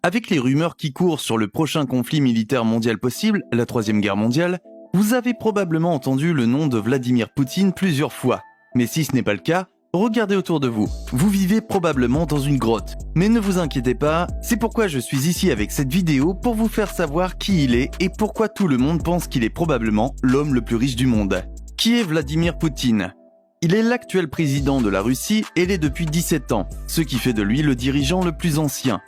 Avec les rumeurs qui courent sur le prochain conflit militaire mondial possible, la Troisième Guerre mondiale, vous avez probablement entendu le nom de Vladimir Poutine plusieurs fois. Mais si ce n'est pas le cas, regardez autour de vous. Vous vivez probablement dans une grotte. Mais ne vous inquiétez pas, c'est pourquoi je suis ici avec cette vidéo pour vous faire savoir qui il est et pourquoi tout le monde pense qu'il est probablement l'homme le plus riche du monde. Qui est Vladimir Poutine ? Il est l'actuel président de la Russie et l'est depuis 17 ans, ce qui fait de lui le dirigeant le plus ancien.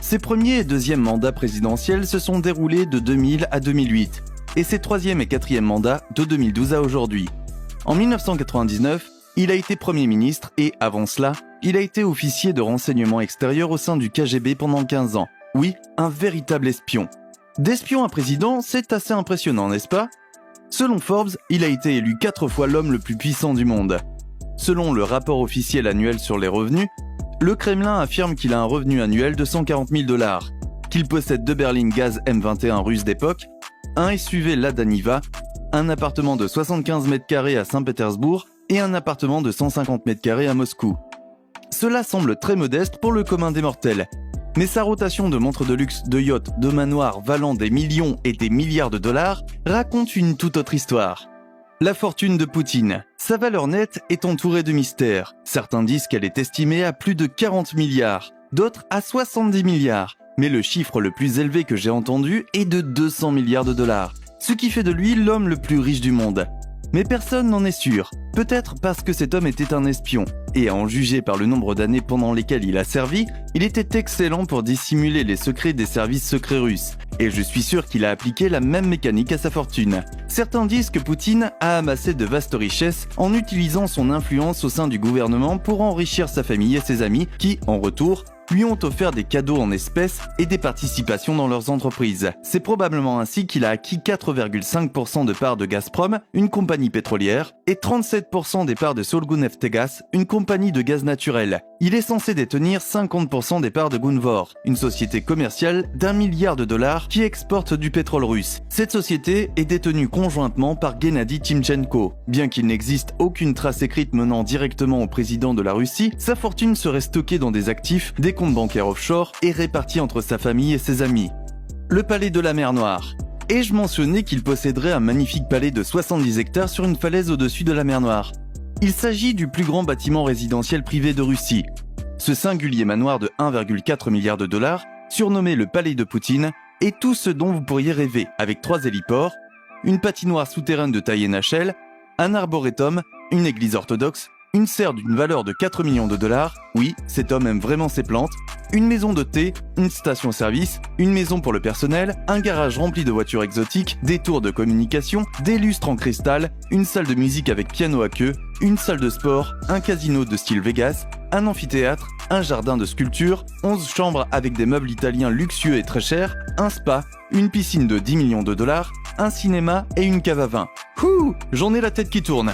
Ses premiers et deuxièmes mandats présidentiels se sont déroulés de 2000 à 2008, et ses troisième et quatrième mandats de 2012 à aujourd'hui. En 1999, il a été Premier ministre et, avant cela, il a été officier de renseignement extérieur au sein du KGB pendant 15 ans. Oui, un véritable espion. D'espion à président, c'est assez impressionnant, n'est-ce pas ? Selon Forbes, il a été élu 4 fois l'homme le plus puissant du monde. Selon le rapport officiel annuel sur les revenus, le Kremlin affirme qu'il a un revenu annuel de 140 000 $, qu'il possède 2 berlines gaz M21 russes d'époque, un SUV Lada Niva, un appartement de 75 mètres carrés à Saint-Pétersbourg et un appartement de 150 mètres carrés à Moscou. Cela semble très modeste pour le commun des mortels, mais sa rotation de montres de luxe, de yachts, de manoirs valant des millions et des milliards de dollars raconte une toute autre histoire. La fortune de Poutine. Sa valeur nette est entourée de mystères. Certains disent qu'elle est estimée à plus de 40 milliards, d'autres à 70 milliards. Mais le chiffre le plus élevé que j'ai entendu est de 200 milliards de dollars, ce qui fait de lui l'homme le plus riche du monde. Mais personne n'en est sûr, peut-être parce que cet homme était un espion, et à en juger par le nombre d'années pendant lesquelles il a servi, il était excellent pour dissimuler les secrets des services secrets russes, et je suis sûr qu'il a appliqué la même mécanique à sa fortune. Certains disent que Poutine a amassé de vastes richesses en utilisant son influence au sein du gouvernement pour enrichir sa famille et ses amis qui, en retour, lui ont offert des cadeaux en espèces et des participations dans leurs entreprises. C'est probablement ainsi qu'il a acquis 4,5% de parts de Gazprom, une compagnie pétrolière, et 37% des parts de Solguneftegas, une compagnie de gaz naturel. Il est censé détenir 50% des parts de Gunvor, une société commerciale d'1 milliard de dollars qui exporte du pétrole russe. Cette société est détenue conjointement par Gennady Timchenko. Bien qu'il n'existe aucune trace écrite menant directement au président de la Russie, sa fortune serait stockée dans des actifs, des comptes bancaires offshore et répartis entre sa famille et ses amis. Le palais de la mer Noire. Ai-je mentionné qu'il posséderait un magnifique palais de 70 hectares sur une falaise au-dessus de la mer Noire ? Il s'agit du plus grand bâtiment résidentiel privé de Russie. Ce singulier manoir de 1,4 milliard de dollars, surnommé le palais de Poutine, est tout ce dont vous pourriez rêver, avec 3 héliports, une patinoire souterraine de taille NHL, un arboretum, une église orthodoxe, une serre d'une valeur de 4 millions de dollars, oui, cet homme aime vraiment ses plantes, une maison de thé, une station-service, une maison pour le personnel, un garage rempli de voitures exotiques, des tours de communication, des lustres en cristal, une salle de musique avec piano à queue, une salle de sport, un casino de style Vegas, un amphithéâtre, un jardin de sculpture, 11 chambres avec des meubles italiens luxueux et très chers, un spa, une piscine de 10 millions de dollars, un cinéma et une cave à vin. Ouh, j'en ai la tête qui tourne.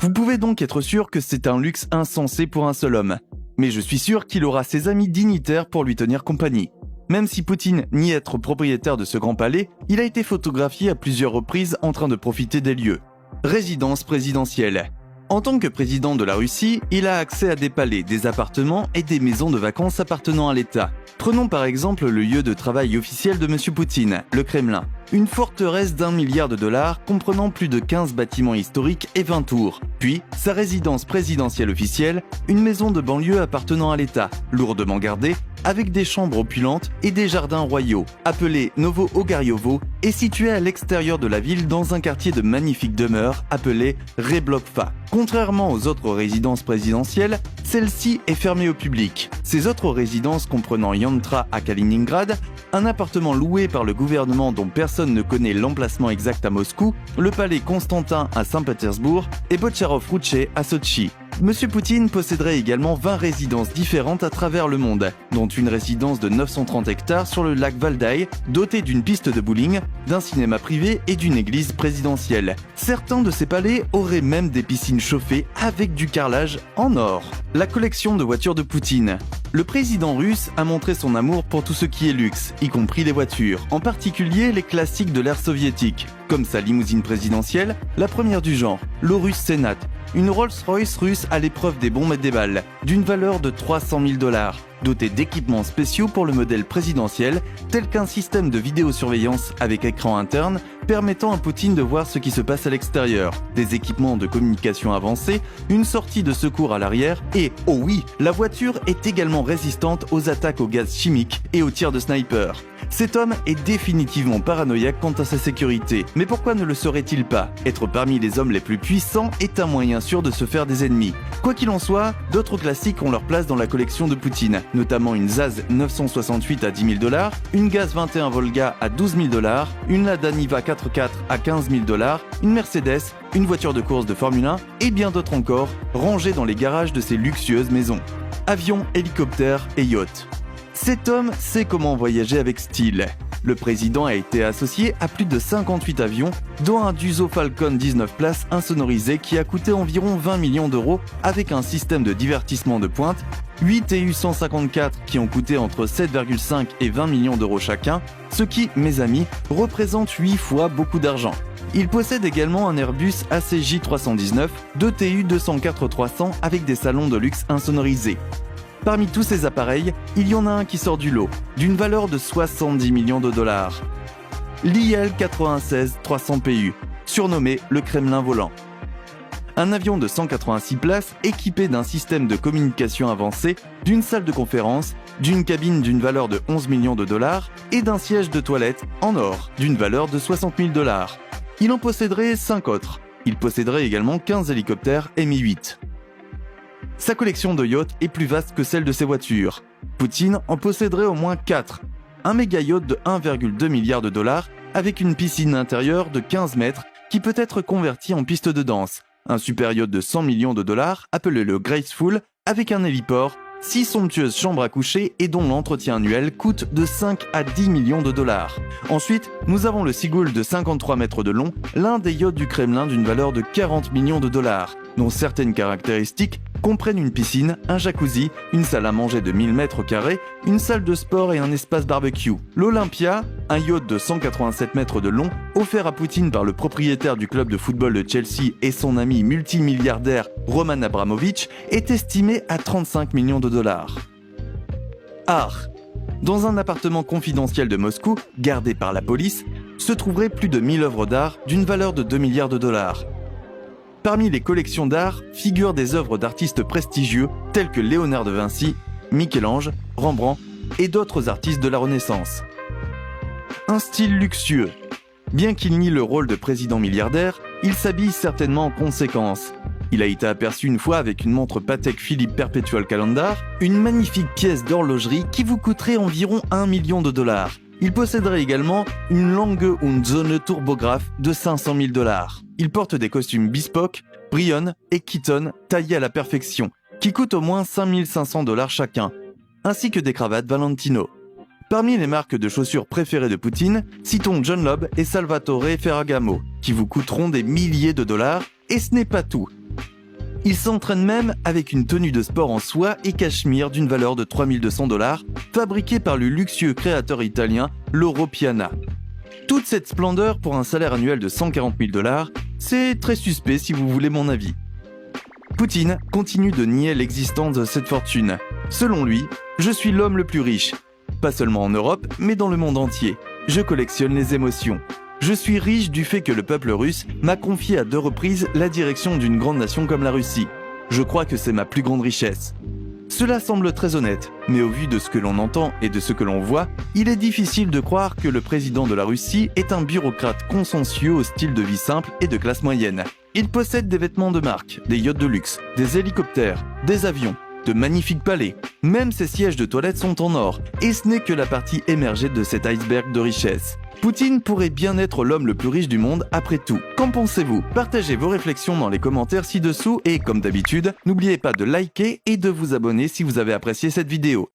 Vous pouvez donc être sûr que c'est un luxe insensé pour un seul homme. Mais je suis sûr qu'il aura ses amis dignitaires pour lui tenir compagnie. Même si Poutine nie être propriétaire de ce grand palais, il a été photographié à plusieurs reprises en train de profiter des lieux. Résidence présidentielle. En tant que président de la Russie, il a accès à des palais, des appartements et des maisons de vacances appartenant à l'État. Prenons par exemple le lieu de travail officiel de M. Poutine, le Kremlin. Une forteresse d'1 milliard de dollars comprenant plus de 15 bâtiments historiques et 20 tours. Puis, sa résidence présidentielle officielle, une maison de banlieue appartenant à l'État, lourdement gardée, avec des chambres opulentes et des jardins royaux, appelé Novo-Ogariovo, et situé à l'extérieur de la ville dans un quartier de magnifiques demeures appelé Reblokva. Contrairement aux autres résidences présidentielles, celle-ci est fermée au public. Ces autres résidences comprenant Yantra à Kaliningrad, un appartement loué par le gouvernement dont personne ne connaît l'emplacement exact à Moscou, le palais Constantin à Saint-Pétersbourg et Botcharov-Rouché à Sotchi. Monsieur Poutine posséderait également 20 résidences différentes à travers le monde, dont une résidence de 930 hectares sur le lac Valdai, dotée d'une piste de bowling, d'un cinéma privé et d'une église présidentielle. Certains de ces palais auraient même des piscines chauffées avec du carrelage en or. La collection de voitures de Poutine. Le président russe a montré son amour pour tout ce qui est luxe, y compris les voitures, en particulier les classiques de l'ère soviétique, comme sa limousine présidentielle, la première du genre, l'Aurus Senat, une Rolls-Royce russe à l'épreuve des bombes et des balles, d'une valeur de 300 000 $, doté d'équipements spéciaux pour le modèle présidentiel, tel qu'un système de vidéosurveillance avec écran interne permettant à Poutine de voir ce qui se passe à l'extérieur, des équipements de communication avancés, une sortie de secours à l'arrière et, oh oui, la voiture est également résistante aux attaques au gaz chimique et aux tirs de sniper. Cet homme est définitivement paranoïaque quant à sa sécurité, mais pourquoi ne le serait-il pas? Être parmi les hommes les plus puissants est un moyen sûr de se faire des ennemis. Quoi qu'il en soit, d'autres classiques ont leur place dans la collection de Poutine, notamment une Zaz 968 à 10 000 $, une Gaz 21 Volga à 12 000 $, une Lada Niva 4x4 à 15 000 $, une Mercedes, une voiture de course de Formule 1 et bien d'autres encore, rangées dans les garages de ces luxueuses maisons. Avions, hélicoptères et yachts. Cet homme sait comment voyager avec style. Le président a été associé à plus de 58 avions, dont un Dassault Falcon 19 places insonorisé qui a coûté environ 20 millions d'euros avec un système de divertissement de pointe, 8 Tu-154 qui ont coûté entre 7,5 et 20 millions d'euros chacun, ce qui, mes amis, représente 8 fois beaucoup d'argent. Il possède également un Airbus ACJ319, 2 Tu-204-300 avec des salons de luxe insonorisés. Parmi tous ces appareils, il y en a un qui sort du lot, d'une valeur de 70 millions de dollars. L'IL-96-300 PU, surnommé le Kremlin volant. Un avion de 186 places équipé d'un système de communication avancé, d'une salle de conférence, d'une cabine d'une valeur de 11 millions de dollars et d'un siège de toilette en or d'une valeur de 60 000 $. Il en posséderait 5 autres. Il posséderait également 15 hélicoptères Mi-8. Sa collection de yachts est plus vaste que celle de ses voitures. Poutine en posséderait au moins 4. Un méga yacht de 1,2 milliard de dollars avec une piscine intérieure de 15 mètres qui peut être convertie en piste de danse. Un super yacht de 100 millions de dollars appelé le Graceful avec un héliport, 6 somptueuses chambres à coucher et dont l'entretien annuel coûte de 5 à 10 millions de dollars. Ensuite, nous avons le Seagull de 53 mètres de long, l'un des yachts du Kremlin d'une valeur de 40 millions de dollars, dont certaines caractéristiques comprennent une piscine, un jacuzzi, une salle à manger de 1000 mètres carrés, une salle de sport et un espace barbecue. L'Olympia, un yacht de 187 mètres de long, offert à Poutine par le propriétaire du club de football de Chelsea et son ami multimilliardaire Roman Abramovich, est estimé à 35 millions de dollars. Art. Dans un appartement confidentiel de Moscou, gardé par la police, se trouveraient plus de 1000 œuvres d'art d'une valeur de 2 milliards de dollars. Parmi les collections d'art figurent des œuvres d'artistes prestigieux tels que Léonard de Vinci, Michel-Ange, Rembrandt et d'autres artistes de la Renaissance. Un style luxueux. Bien qu'il nie le rôle de président milliardaire, il s'habille certainement en conséquence. Il a été aperçu une fois avec une montre Patek Philippe Perpetual Calendar, une magnifique pièce d'horlogerie qui vous coûterait environ 1 million de dollars. Il posséderait également une Lange und Söhne turbographe de 500 000 $. Il porte des costumes Bespoke, Brion et Keaton taillés à la perfection, qui coûtent au moins 5 500 $ chacun, ainsi que des cravates Valentino. Parmi les marques de chaussures préférées de Poutine, citons John Lobb et Salvatore Ferragamo, qui vous coûteront des milliers de dollars, et ce n'est pas tout. Il s'entraîne même avec une tenue de sport en soie et cachemire d'une valeur de 3 200 $, fabriquée par le luxueux créateur italien Loro Piana. Toute cette splendeur pour un salaire annuel de 140 000 $, c'est très suspect si vous voulez mon avis. Poutine continue de nier l'existence de cette fortune. Selon lui, je suis l'homme le plus riche. Pas seulement en Europe, mais dans le monde entier. Je collectionne les émotions. Je suis riche du fait que le peuple russe m'a confié à 2 reprises la direction d'une grande nation comme la Russie. Je crois que c'est ma plus grande richesse. Cela semble très honnête, mais au vu de ce que l'on entend et de ce que l'on voit, il est difficile de croire que le président de la Russie est un bureaucrate consciencieux au style de vie simple et de classe moyenne. Il possède des vêtements de marque, des yachts de luxe, des hélicoptères, des avions, de magnifiques palais. Même ses sièges de toilette sont en or, et ce n'est que la partie émergée de cet iceberg de richesse. Poutine pourrait bien être l'homme le plus riche du monde après tout. Qu'en pensez-vous? Partagez vos réflexions dans les commentaires ci-dessous et comme d'habitude, n'oubliez pas de liker et de vous abonner si vous avez apprécié cette vidéo.